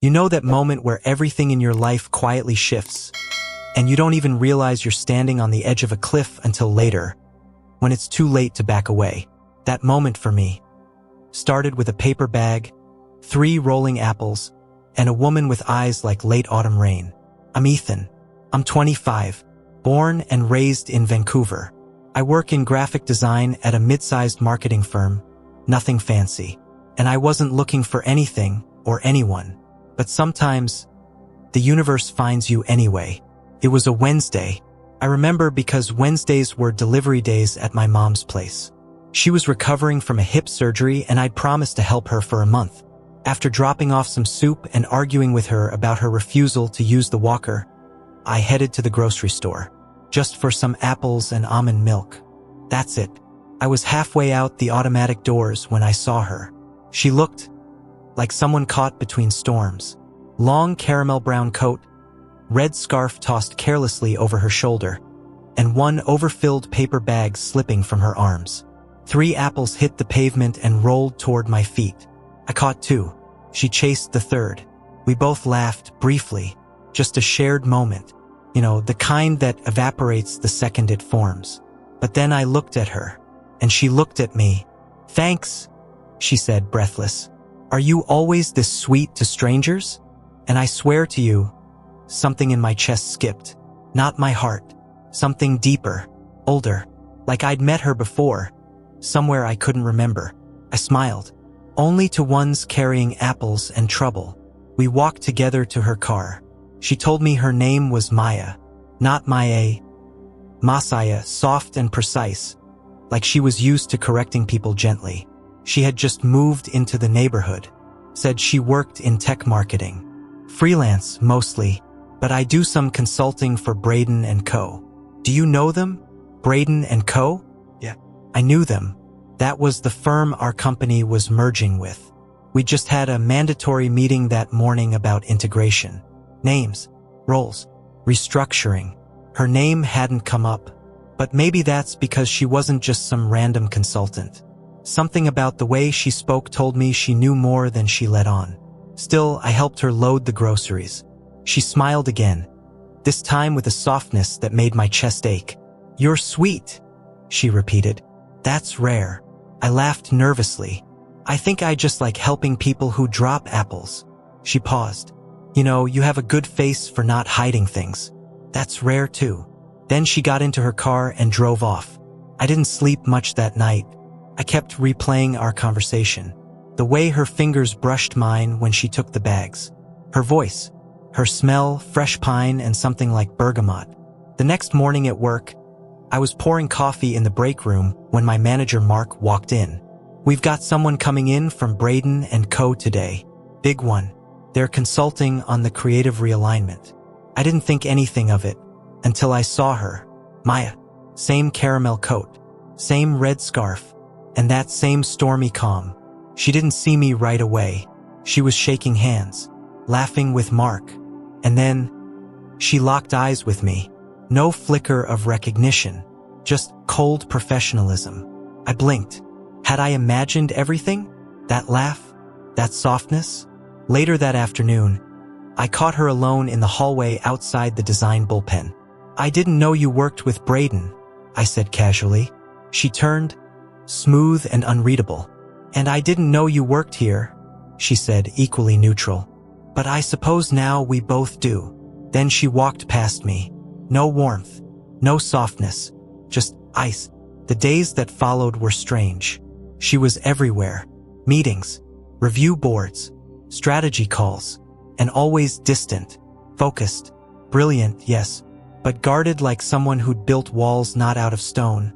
You know that moment where everything in your life quietly shifts, and you don't even realize you're standing on the edge of a cliff until later, when it's too late to back away. That moment for me started with a paper bag, 3 rolling apples, and a woman with eyes like late autumn rain. I'm Ethan. I'm 25, born and raised in Vancouver. I work in graphic design at a mid-sized marketing firm, nothing fancy. And I wasn't looking for anything or anyone. But sometimes, the universe finds you anyway. It was a Wednesday. I remember because Wednesdays were delivery days at my mom's place. She was recovering from a hip surgery and I'd promised to help her for a month. After dropping off some soup and arguing with her about her refusal to use the walker, I headed to the grocery store, just for some apples and almond milk. That's it. I was halfway out the automatic doors when I saw her. She looked like someone caught between storms. Long caramel brown coat, red scarf tossed carelessly over her shoulder, and one overfilled paper bag slipping from her arms. 3 apples hit the pavement and rolled toward my feet. I caught 2. She chased the 3rd. We both laughed briefly, just a shared moment. You know, the kind that evaporates the second it forms. But then I looked at her, and she looked at me. "Thanks," she said, breathless. "Are you always this sweet to strangers?" And I swear to you, something in my chest skipped. Not my heart. Something deeper, older, like I'd met her before, somewhere I couldn't remember. I smiled. Only to ones carrying apples and trouble. We walked together to her car. She told me her name was Maya, not Maya. Masaya, soft and precise, like she was used to correcting people gently. She had just moved into the neighborhood. Said she worked in tech marketing. Freelance, mostly, but I do some consulting for Braden & Co. Do you know them? Braden & Co.? Yeah. I knew them. That was the firm our company was merging with. We just had a mandatory meeting that morning about integration. Names, roles, restructuring. Her name hadn't come up, but maybe that's because she wasn't just some random consultant. Something about the way she spoke told me she knew more than she let on. Still, I helped her load the groceries. She smiled again, this time with a softness that made my chest ache. "You're sweet," she repeated. "That's rare." I laughed nervously. "I think I just like helping people who drop apples." She paused. "You know, you have a good face for not hiding things. That's rare too." Then she got into her car and drove off. I didn't sleep much that night. I kept replaying our conversation. The way her fingers brushed mine when she took the bags. Her voice. Her smell, fresh pine and something like bergamot. The next morning at work, I was pouring coffee in the break room when my manager Mark walked in. "We've got someone coming in from Braden & Co. today. Big one. They're consulting on the creative realignment." I didn't think anything of it until I saw her. Maya. Same caramel coat. Same red scarf. And that same stormy calm. She didn't see me right away. She was shaking hands, laughing with Mark. And then, she locked eyes with me. No flicker of recognition, just cold professionalism. I blinked. Had I imagined everything? That laugh? That softness? Later that afternoon, I caught her alone in the hallway outside the design bullpen. "I didn't know you worked with Braden," I said casually. She turned, smooth and unreadable. "And I didn't know you worked here," she said, equally neutral. "But I suppose now we both do." Then she walked past me. No warmth, no softness, just ice. The days that followed were strange. She was everywhere. Meetings, review boards, strategy calls, and always distant, focused, brilliant, yes, but guarded like someone who'd built walls not out of stone,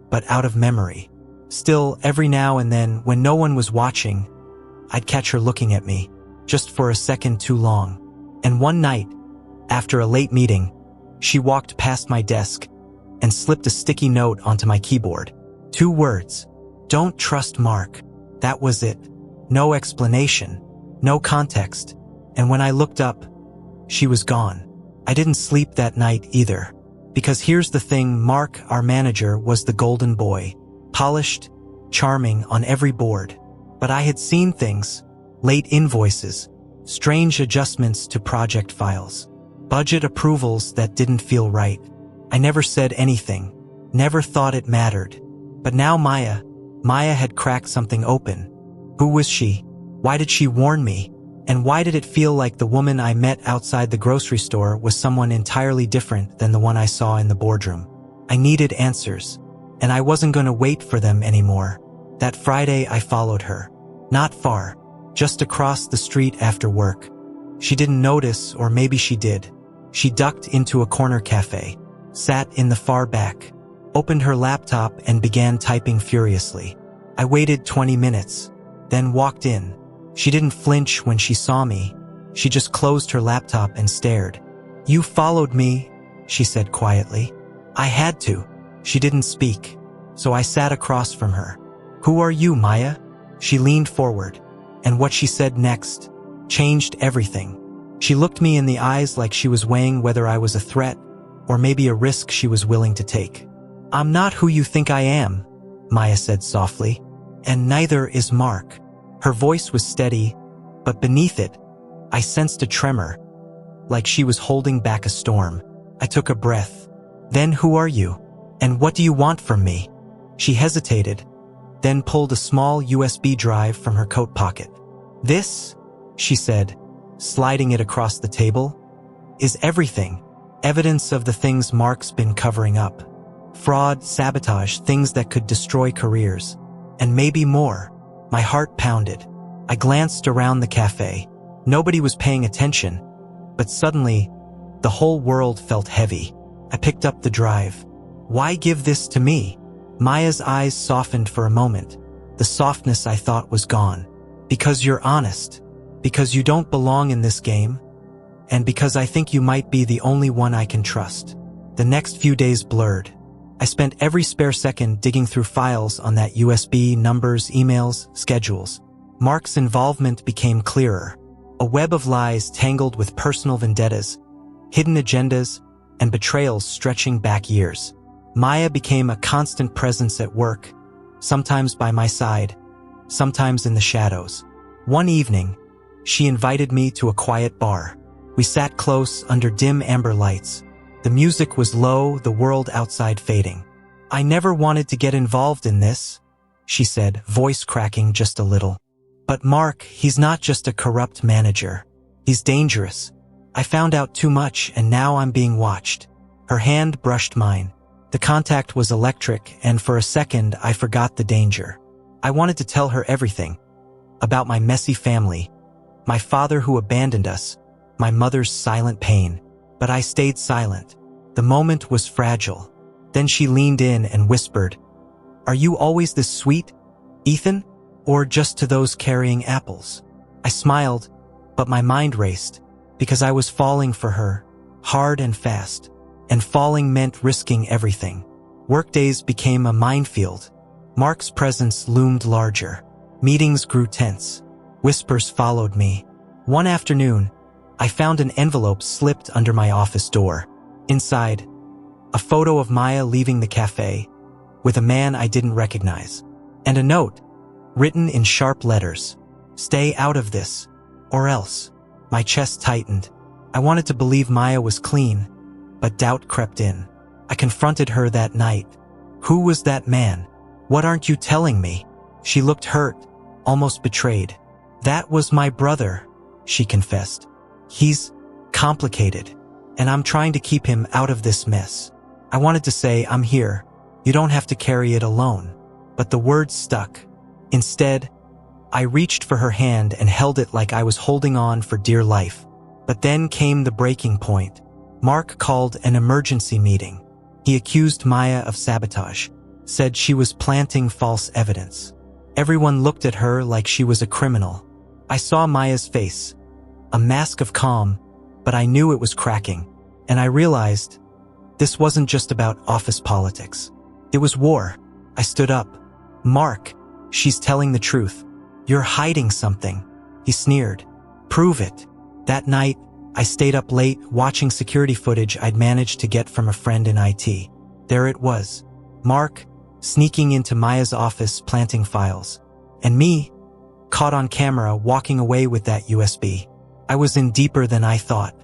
but out of memory. Still, every now and then, when no one was watching, I'd catch her looking at me, just for a second too long. And one night, after a late meeting, she walked past my desk and slipped a sticky note onto my keyboard. 2 words. "Don't trust Mark." That was it. No explanation, no context. And when I looked up, she was gone. I didn't sleep that night either. Because here's the thing, Mark, our manager, was the golden boy. Polished, charming on every board. But I had seen things, late invoices, Strange adjustments to project files. Budget approvals that didn't feel right. I never said anything. Never thought it mattered. But now Maya had cracked something open. Who was she? Why did she warn me? And why did it feel like the woman I met outside the grocery store was someone entirely different than the one I saw in the boardroom? I needed answers, and I wasn't going to wait for them anymore. That Friday I followed her. Not far, just across the street after work. She didn't notice, or maybe she did. She ducked into a corner cafe, sat in the far back, opened her laptop and began typing furiously. I waited 20 minutes, then walked in. She didn't flinch when she saw me. She just closed her laptop and stared. "You followed me," she said quietly. I had to. She didn't speak, so I sat across from her. "Who are you, Maya?" She leaned forward, and what she said next changed everything. She looked me in the eyes like she was weighing whether I was a threat or maybe a risk she was willing to take. "I'm not who you think I am," Maya said softly, "and neither is Mark." Her voice was steady, but beneath it, I sensed a tremor, like she was holding back a storm. I took a breath. "Then who are you? And what do you want from me?" She hesitated, then pulled a small USB drive from her coat pocket. "This," she said, sliding it across the table, "is everything. Evidence of the things Mark's been covering up. Fraud, sabotage, things that could destroy careers. And maybe more." My heart pounded. I glanced around the cafe. Nobody was paying attention, but suddenly, the whole world felt heavy. I picked up the drive. "Why give this to me?" Maya's eyes softened for a moment. The softness I thought was gone. "Because you're honest. Because you don't belong in this game. And because I think you might be the only one I can trust." The next few days blurred. I spent every spare second digging through files on that USB, numbers, emails, schedules. Mark's involvement became clearer. A web of lies tangled with personal vendettas, hidden agendas, and betrayals stretching back years. Maya became a constant presence at work, sometimes by my side, sometimes in the shadows. One evening, she invited me to a quiet bar. We sat close under dim amber lights. The music was low, the world outside fading. "I never wanted to get involved in this," she said, voice cracking just a little. "But Mark, he's not just a corrupt manager. He's dangerous. I found out too much and now I'm being watched." Her hand brushed mine. The contact was electric, and for a second I forgot the danger. I wanted to tell her everything. About my messy family, my father who abandoned us, my mother's silent pain. But I stayed silent. The moment was fragile. Then she leaned in and whispered, "Are you always this sweet, Ethan? Or just to those carrying apples?" I smiled, but my mind raced, because I was falling for her, hard and fast. And falling meant risking everything. Workdays became a minefield. Mark's presence loomed larger. Meetings grew tense. Whispers followed me. One afternoon, I found an envelope slipped under my office door. Inside, a photo of Maya leaving the cafe, with a man I didn't recognize. And a note, written in sharp letters, "Stay out of this, or else." My chest tightened. I wanted to believe Maya was clean, but doubt crept in. I confronted her that night. "Who was that man? What aren't you telling me?" She looked hurt, almost betrayed. "That was my brother," she confessed. "He's complicated, and I'm trying to keep him out of this mess." I wanted to say, "I'm here. You don't have to carry it alone." But the words stuck. Instead, I reached for her hand and held it like I was holding on for dear life. But then came the breaking point. Mark called an emergency meeting. He accused Maya of sabotage, said she was planting false evidence. Everyone looked at her like she was a criminal. I saw Maya's face, a mask of calm, but I knew it was cracking. And I realized this wasn't just about office politics. It was war. I stood up. "Mark, she's telling the truth. You're hiding something." He sneered. "Prove it." That night, I stayed up late watching security footage I'd managed to get from a friend in IT. There it was. Mark, sneaking into Maya's office planting files. And me, caught on camera walking away with that USB. I was in deeper than I thought.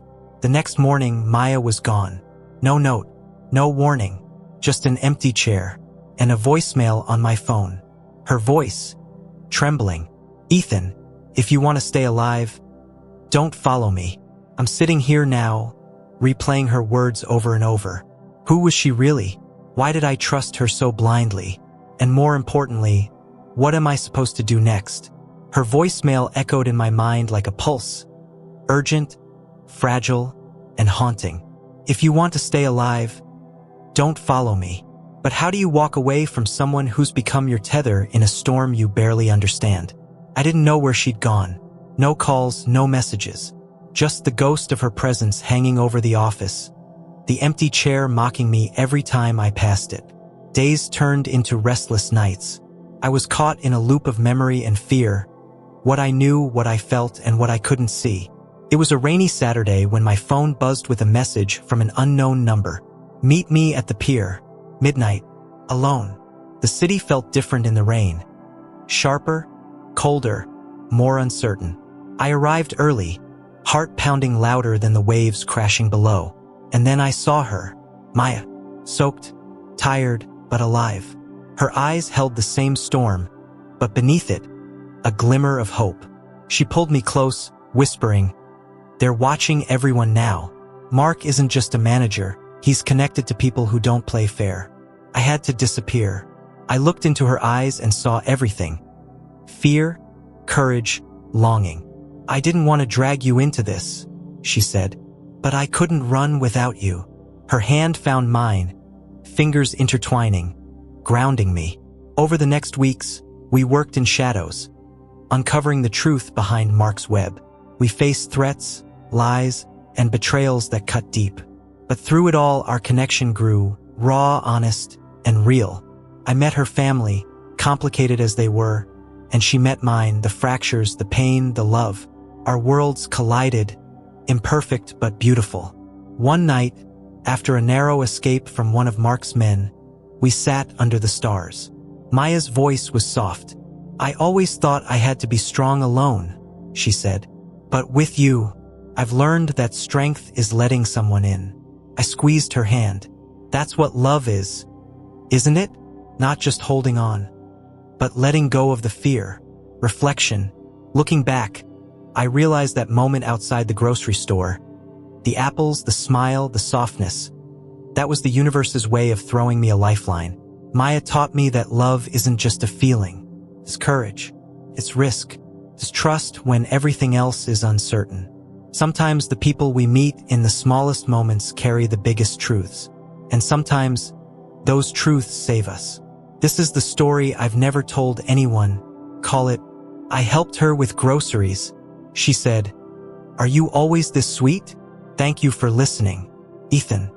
The next morning, Maya was gone. No note, no warning, just an empty chair, and a voicemail on my phone. Her voice, trembling. "Ethan, if you want to stay alive, don't follow me." I'm sitting here now, replaying her words over and over. Who was she really? Why did I trust her so blindly? And more importantly, what am I supposed to do next? Her voicemail echoed in my mind like a pulse. Urgent, fragile, and haunting. "If you want to stay alive, don't follow me." But how do you walk away from someone who's become your tether in a storm you barely understand? I didn't know where she'd gone. No calls, no messages. Just the ghost of her presence hanging over the office. The empty chair mocking me every time I passed it. Days turned into restless nights. I was caught in a loop of memory and fear. What I knew, what I felt, and what I couldn't see. It was a rainy Saturday when my phone buzzed with a message from an unknown number. "Meet me at the pier. Midnight. Alone." The city felt different in the rain. Sharper, colder, more uncertain. I arrived early, heart pounding louder than the waves crashing below. And then I saw her, Maya, soaked, tired, but alive. Her eyes held the same storm, but beneath it, a glimmer of hope. She pulled me close, whispering, "They're watching everyone now. Mark isn't just a manager, he's connected to people who don't play fair." I had to disappear. I looked into her eyes and saw everything. Fear, courage, longing. "I didn't want to drag you into this," she said, "but I couldn't run without you." Her hand found mine, fingers intertwining, grounding me. Over the next weeks, we worked in shadows, uncovering the truth behind Mark's web. We faced threats, lies, and betrayals that cut deep. But through it all, our connection grew, raw, honest, and real. I met her family, complicated as they were, and she met mine, the fractures, the pain, the love. Our worlds collided, imperfect but beautiful. One night, after a narrow escape from one of Mark's men, we sat under the stars. Maya's voice was soft. "I always thought I had to be strong alone," she said. "But with you, I've learned that strength is letting someone in." I squeezed her hand. "That's what love is, isn't it? Not just holding on, but letting go of the fear." Reflection. Looking back, I realized that moment outside the grocery store. The apples, the smile, the softness. That was the universe's way of throwing me a lifeline. Maya taught me that love isn't just a feeling. It's courage. It's risk. It's trust when everything else is uncertain. Sometimes the people we meet in the smallest moments carry the biggest truths. And sometimes, those truths save us. This is the story I've never told anyone. Call it, "I helped her with groceries." She said, "Are you always this sweet? Thank you for listening, Ethan."